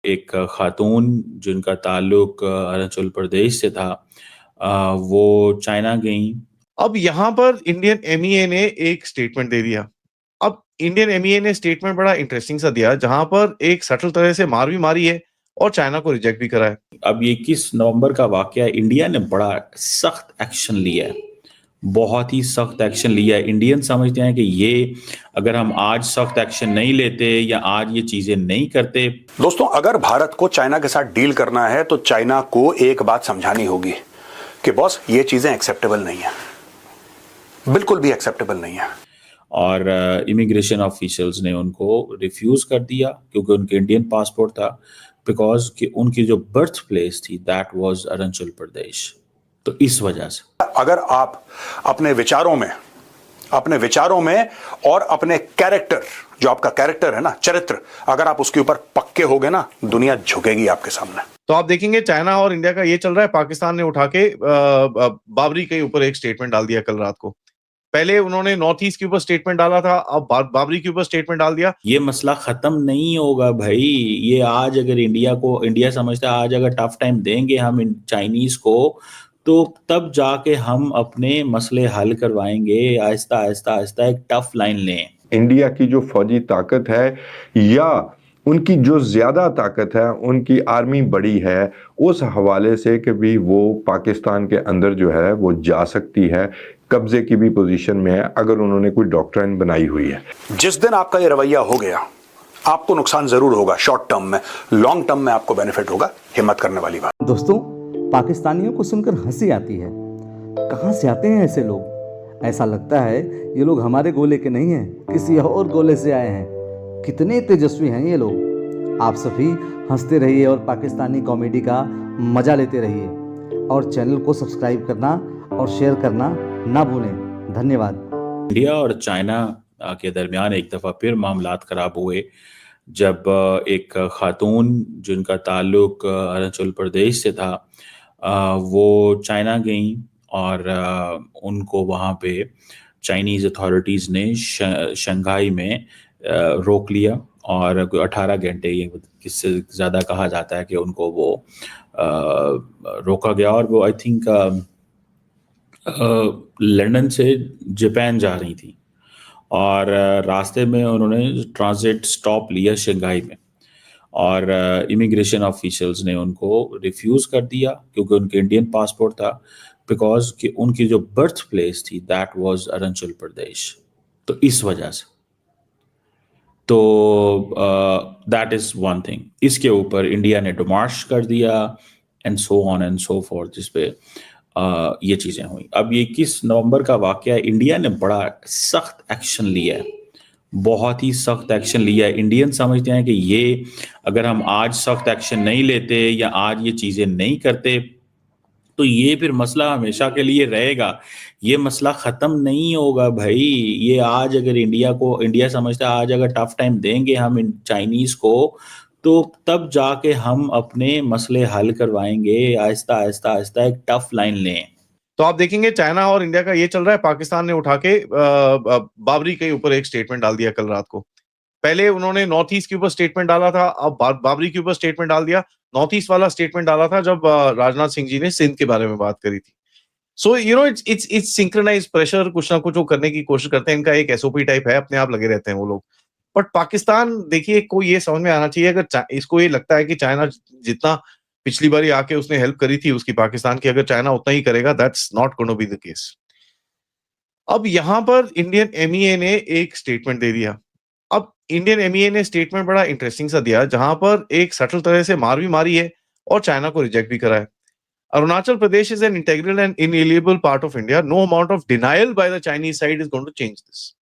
एक खातून जिनका ताल्लुक अरुणाचल प्रदेश से था, वो चाइना गईं। अब यहाँ पर इंडियन एमईए ने एक स्टेटमेंट दे दिया। अब इंडियन एमईए ने स्टेटमेंट बड़ा इंटरेस्टिंग सा दिया, जहाँ पर एक सटल तरह से मार भी मारी है और चाइना को रिजेक्ट भी करा है। अब ये 21 नवंबर का वाकया है। इंडिया ने बड़ा सख्त एक्शन लिया है, बहुत ही सख्त एक्शन लिया है। इंडियन समझते हैं कि ये अगर हम आज सख्त एक्शन नहीं लेते या आज ये चीजें नहीं करते। दोस्तों, अगर भारत को चाइना के साथ डील करना है तो चाइना को एक बात समझानी होगी कि बॉस, ये चीजें एक्सेप्टेबल नहीं है, बिल्कुल भी एक्सेप्टेबल नहीं है। और इमिग्रेशन ऑफिशियल्स ने उनको रिफ्यूज कर दिया क्योंकि उनके इंडियन पासपोर्ट था, बिकॉज कि उनकी जो बर्थ प्लेस थी दैट वाज अरुणाचल प्रदेश। तो इस वजह से अगर आप अपने विचारों में और अपने कैरेक्टर, जो आपका कैरेक्टर है ना, चरित्र, अगर आप उसके ऊपर पक्के हो गए ना, दुनिया झुकेगी आपके सामने। तो आप देखेंगे चाइना और इंडिया का ये चल रहा है। पाकिस्तान ने उठा के बाबरी के ऊपर एक स्टेटमेंट डाल दिया कल रात को। पहले उन्होंने नॉर्थ ईस्ट के ऊपर स्टेटमेंट डाला था, अब बाबरी के ऊपर स्टेटमेंट डाल दिया। ये मसला खत्म नहीं होगा भाई। ये आज अगर इंडिया समझता है आज अगर टफ टाइम देंगे हम चाइनीज को, तो तब जाके हम अपने मसले हल करवाएंगे। आहिस्ता आहिस्ता आहिस्ता एक टफ लाइन लें। इंडिया की जो फौजी ताकत है या उनकी जो ज्यादा ताकत है, उनकी आर्मी बड़ी है, उस हवाले से कि भी वो पाकिस्तान के अंदर जो है वो जा सकती है, कब्जे की भी पोजीशन में है अगर उन्होंने कोई डॉक्ट्राइन बनाई हुई है। जिस दिन आपका ये रवैया हो गया, आपको नुकसान जरूर होगा शॉर्ट टर्म में, लॉन्ग टर्म में आपको बेनिफिट होगा। हिम्मत करने वाली बात। दोस्तों, पाकिस्तानियों को सुनकर हंसी आती है। कहाँ से आते हैं ऐसे लोग? ऐसा लगता है ये लोग हमारे गोले के नहीं हैं, किसी और गोले से आए हैं। कितने तेजस्वी हैं ये लोग। आप सभी हंसते रहिए और पाकिस्तानी कॉमेडी का मजा लेते रहिए, और चैनल को सब्सक्राइब करना और शेयर करना ना भूलें। धन्यवाद। इंडिया और चाइना के दरमियान एक दफ़ा फिर मामलात ख़राब हुए जब एक खातून जिनका ताल्लुक अरुणाचल प्रदेश से था, वो चाइना गईं और उनको वहाँ पे चाइनीज़ अथॉरिटीज़ ने शंघाई में रोक लिया और 18 घंटे, ये किससे ज़्यादा कहा जाता है कि उनको वो रोका गया। और वो आई थिंक लंदन से जापान जा रही थी और रास्ते में उन्होंने ट्रांजिट स्टॉप लिया शंघाई में, और इमिग्रेशन ऑफिशियल्स ने उनको रिफ्यूज कर दिया क्योंकि उनके इंडियन पासपोर्ट था, बिकॉज कि उनकी जो बर्थ प्लेस थी दैट वाज अरुणाचल प्रदेश। तो इस वजह से तो दैट इज वन थिंग। इसके ऊपर इंडिया ने डिमार्श कर दिया and so on and so fourth, जिसपे ये चीजें हुई। अब ये 21 नवंबर का वाकया है। इंडिया ने बड़ा सख्त एक्शन लिया है, बहुत ही सख्त एक्शन लिया है। इंडियन समझते हैं कि ये अगर हम आज सख्त एक्शन नहीं लेते या आज ये चीजें नहीं करते, तो ये फिर मसला हमेशा के लिए रहेगा। ये मसला खत्म नहीं होगा भाई। ये आज अगर इंडिया समझता है आज अगर टफ टाइम देंगे हम चाइनीज को, तो तब जाके हम अपने मसले हल करवाएंगे। आहिस्ता आहिस्ता आहिस्ता एक टफ लाइन लें। तो आप देखेंगे चाइना और इंडिया का ये चल रहा है। पाकिस्तान ने उठा के बाबरी के ऊपर एक स्टेटमेंट डाल दिया कल रात को। पहले उन्होंने नॉर्थ ईस्ट के ऊपर स्टेटमेंट डाला था, अब बाबरी के ऊपर स्टेटमेंट डाल दिया। नॉर्थ ईस्ट वाला स्टेटमेंट डाला था जब राजनाथ सिंह जी ने सिंध के बारे में बात करी थी। सो इट्स सिंक्रोनाइज प्रेशर, कुछ ना कुछ वो करने की कोशिश करते हैं। इनका एक एसओपी टाइप है, अपने आप लगे रहते हैं वो लोग। बट पाकिस्तान, देखिए, को ये समझ में आना चाहिए, अगर इसको ये लगता है कि चाइना जितना पिछली बारी आके उसने हेल्प करी थी उसकी पाकिस्तान की, अगर चाइना उतना ही करेगा, that's not gonna be the case. अब यहां पर इंडियन एमईए ने एक स्टेटमेंट दे दिया। अब इंडियन एमईए ने स्टेटमेंट बड़ा इंटरेस्टिंग सा दिया, जहां पर एक सटल तरह से मार भी मारी है और चाइना को रिजेक्ट भी करा है। Arunachal Pradesh is an integral and inalienable part of India. No amount of denial by the Chinese side is going to change this.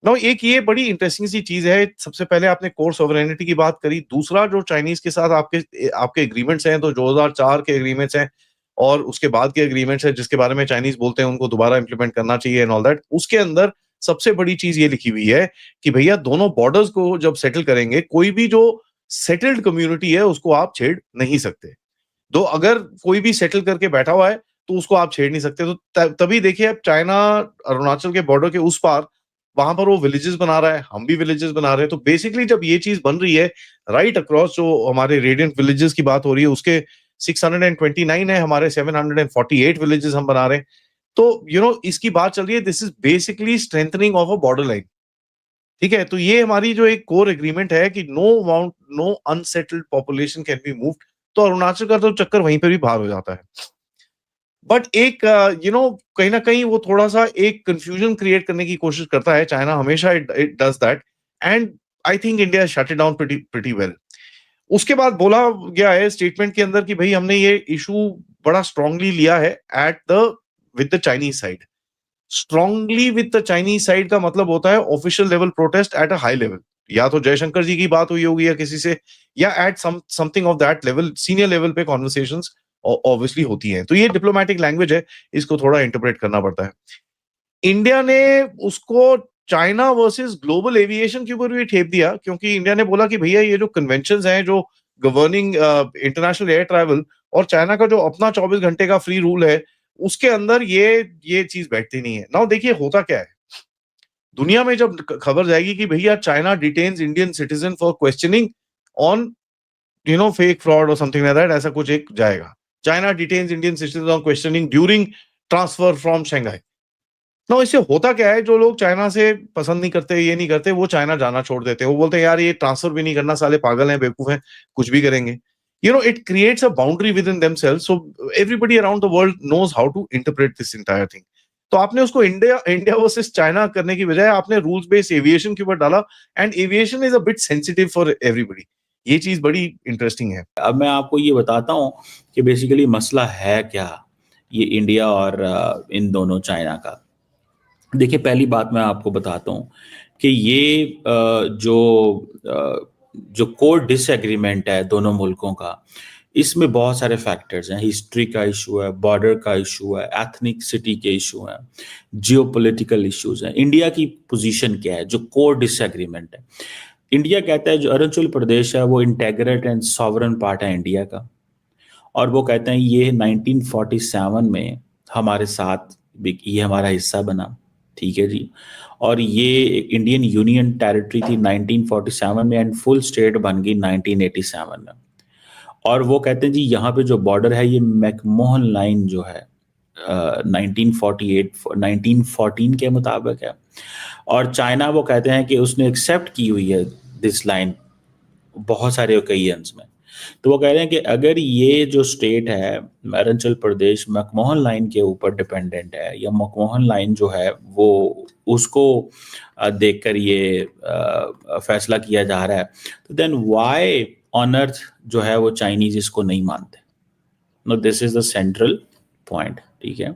Now, एक ये बड़ी इंटरेस्टिंग सी चीज है। सबसे पहले आपने कोर सॉवरेनिटी की बात करी। दूसरा, जो चाइनीज के साथ आपके एग्रीमेंट्स हैं, तो 2004 के एग्रीमेंट्स हैं और उसके बाद के एग्रीमेंट्स हैं, जिसके बारे में चाइनीज बोलते हैं उनको दोबारा इंप्लीमेंट करना चाहिए एंड ऑल दैट। उसके अंदर सबसे बड़ी चीज ये लिखी हुई है कि भैया दोनों बॉर्डर्स को जब सेटल करेंगे, कोई भी जो सेटल्ड कम्युनिटी है उसको आप छेड़ नहीं सकते। तो अगर कोई भी सेटल करके बैठा हुआ है तो उसको आप छेड़ नहीं सकते। तो तभी देखिए, अब चाइना अरुणाचल के बॉर्डर के उस पार वहां पर वो विलेजेस बना रहा है, हम भी विलेजेस बना रहे हैं। तो बेसिकली जब ये चीज बन रही है राइट अक्रॉस, जो हमारे रेडियंट विलेजेस की बात हो रही है, उसके 629 है, हमारे 748 विलेजेस हम बना रहे हैं। तो इसकी बात चल रही है, this is basically strengthening of a border line. ठीक है, तो ये हमारी जो एक कोर एग्रीमेंट है कि no unsettled population can be moved. तो अरुणाचल का तो चक्कर वहीं पे भी बाहर हो जाता है। बट एक कहीं ना कहीं वो थोड़ा सा एक कंफ्यूजन क्रिएट करने की कोशिश करता है चाइना, हमेशा it does that, and I think India shut it down pretty well. उसके बाद बोला गया है स्टेटमेंट के अंदर कि भाई हमने ये इशू बड़ा स्ट्रांगली लिया है at the with the Chinese side. Strongly with the Chinese side का मतलब होता है official level protest at a high level, या तो जयशंकर जी की बात हुई होगी या किसी से, या at something of that level, senior level पे कॉन्वर्सेशंस ऑब्वियसली होती हैं। तो ये डिप्लोमेटिक लैंग्वेज है, इसको थोड़ा इंटरप्रेट करना पड़ता है। इंडिया ने उसको चाइना वर्सेस ग्लोबल एविएशन के ऊपर भी ठेप दिया, क्योंकि इंडिया ने बोला कि भैया ये जो कन्वेंशंस हैं जो गवर्निंग इंटरनेशनल एयर ट्रैवल, और चाइना का जो अपना 24 घंटे का फ्री रूल है, उसके अंदर ये चीज बैठती नहीं है। नाउ देखिए होता क्या है, दुनिया में जब खबर जाएगी कि भैया China डिटेन्स Indian citizen for questioning on fake fraud और समथिंग लाइक दैट, ऐसा कुछ एक जाएगा, China डिटेन्स Indian citizen on questioning during transfer from Shanghai. ना इससे होता क्या है, जो लोग चाइना से पसंद नहीं करते, ये नहीं करते, वो चाइना जाना छोड़ देते हैं। वो बोलते हैं यार ये ट्रांसफर भी नहीं करना, साले पागल हैं, बेवकूफ हैं, कुछ भी करेंगे। It creates a boundary within themselves, so everybody around the world knows how to interpret this entire thing. तो आपने उसको इंडिया वर्सेस चाइना करने की बजाय आपने रूल्स बेस्ड एविएशन के ऊपर डाला, and aviation is a bit sensitive for everybody. ये चीज बड़ी इंटरेस्टिंग है। अब मैं आपको ये बताता हूँ कि बेसिकली मसला है क्या, ये इंडिया और इन दोनों चाइना का। देखिए पहली बात मैं आपको बताता हूँ कि ये जो कोर डिसएग्रीमेंट है दोनों मुल्कों का, इसमें बहुत सारे फैक्टर्स हैं। हिस्ट्री का इशू है, बॉर्डर का इशू है, एथनिसिटी के इशू हैं, जियोपॉलिटिकल इश्यूज हैं। इंडिया की पोजीशन क्या है जो कोर डिसएग्रीमेंट है? इंडिया कहता है जो अरुणाचल प्रदेश है वो इंटेग्रेट एंड सॉवरन पार्ट है इंडिया का, और वो कहते हैं ये 1947 में हमारे साथ ये हमारा हिस्सा बना, ठीक है जी। और ये इंडियन यूनियन टेरिटरी थी 1947 में, एंड फुल स्टेट बन गई 1987 में। और वो कहते हैं जी यहाँ पे जो बॉर्डर है ये मैकमोहन लाइन जो है 1914 के मुताबिक है। और चाइना वो कहते हैं कि उसने एक्सेप्ट की हुई है दिस लाइन बहुत सारे ओकेजन्स में। तो वो कह रहे हैं कि अगर ये जो स्टेट है अरुणाचल प्रदेश मैकमोहन लाइन के ऊपर डिपेंडेंट है, या मैकमोहन लाइन जो है वो उसको देखकर ये फैसला किया जा रहा है, तो देन व्हाई ऑन अर्थ जो है वो चाइनीज इसको नहीं मानते? No, this is the central point, ठीक है।